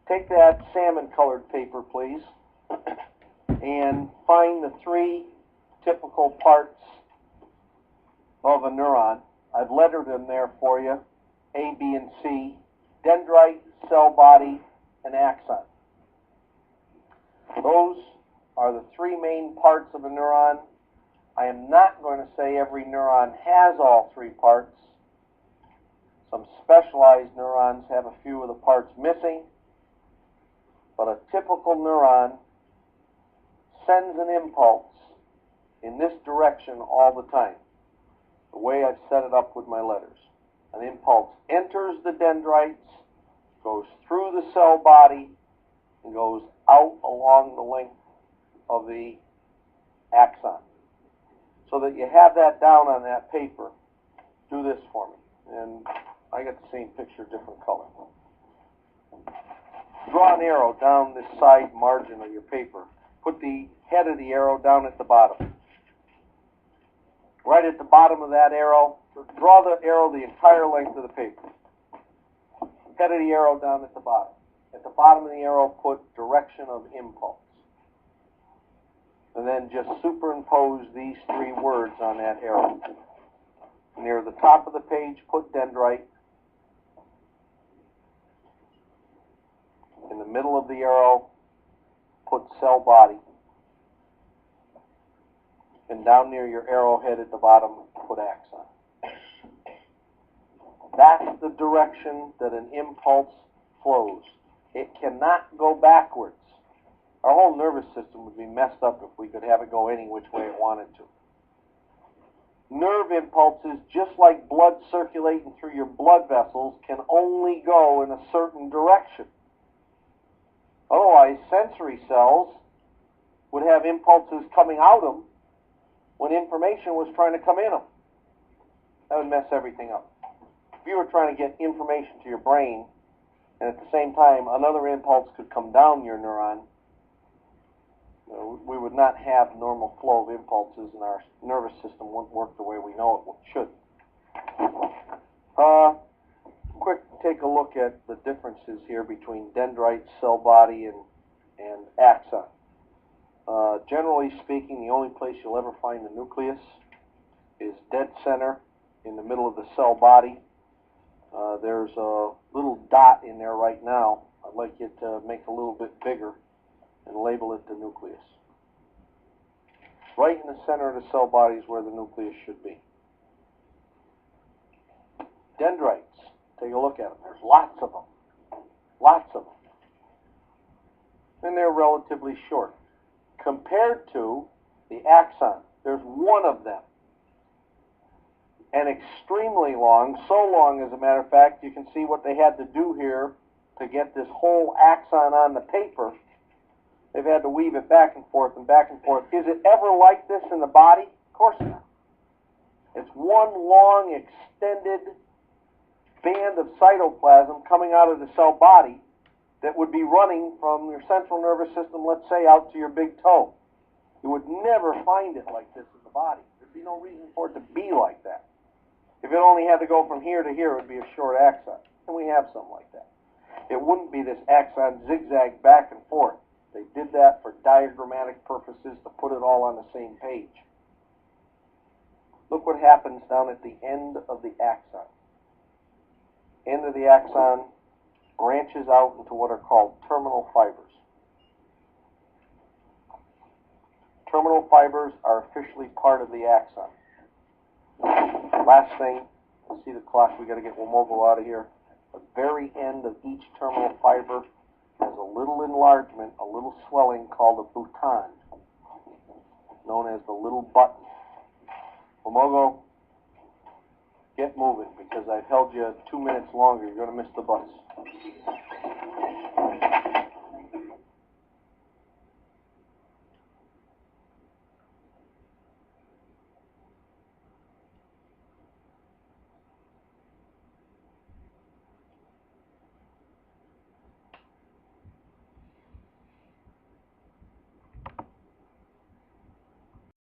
take that salmon-colored paper, please, and find the three typical parts of a neuron. I've lettered them there for you, A, B, and C: dendrite, cell body, and axon. Those are the three main parts of a neuron. I am not going to say every neuron has all three parts. Some specialized neurons have a few of the parts missing, but a typical neuron sends an impulse in this direction all the time, the way I've set it up with my letters. An impulse enters the dendrites, goes through the cell body, and goes out along the length of the axon. So that you have that down on that paper, do this for me. And I got the same picture, different color. Draw an arrow down this side margin of your paper. Put the head of the arrow down at the bottom. Right at the bottom of that arrow, draw the arrow the entire length of the paper. Head of the arrow down at the bottom. At the bottom of the arrow, put direction of impulse. And then just superimpose these three words on that arrow. Near the top of the page, put dendrite. In the middle of the arrow, put cell body. And down near your arrowhead at the bottom, put axon. That's the direction that an impulse flows. It cannot go backwards. Our whole nervous system would be messed up if we could have it go any which way it wanted to. Nerve impulses, just like blood circulating through your blood vessels, can only go in a certain direction. Otherwise, sensory cells would have impulses coming out of them when information was trying to come in them. That would mess everything up. If you were trying to get information to your brain, and at the same time another impulse could come down your neuron, we would not have normal flow of impulses, and our nervous system wouldn't work the way we know it should. Quick take a look at the differences here between dendrite, cell body, and axon. Generally speaking, the only place you'll ever find the nucleus is dead center in the middle of the cell body. There's a little dot in there right now. I'd like you to make a little bit bigger and label it the nucleus. Right in the center of the cell body is where the nucleus should be. Dendrites, take a look at them. There's lots of them. Lots of them. And they're relatively short. Compared to the axon, there's one of them. And extremely long, so long as a matter of fact, you can see what they had to do here to get this whole axon on the paper. They've had to weave it back and forth and back and forth. Is it ever like this in the body? Of course not. It's one long, extended band of cytoplasm coming out of the cell body that would be running from your central nervous system, let's say, out to your big toe. You would never find it like this in the body. There'd be no reason for it to be like that. If it only had to go from here to here, it would be a short axon. And we have some like that. It wouldn't be this axon zigzag back and forth. They did that for diagrammatic purposes to put it all on the same page. Look what happens down at the end of the axon. End of the axon branches out into what are called terminal fibers. Terminal fibers are officially part of the axon. Last thing, I see the clock, we got to get Womogo out of here. The very end of each terminal fiber has a little enlargement, a little swelling called a bouton, known as the little button. Womogo, get moving, because I've held you 2 minutes longer. You're going to miss the bus.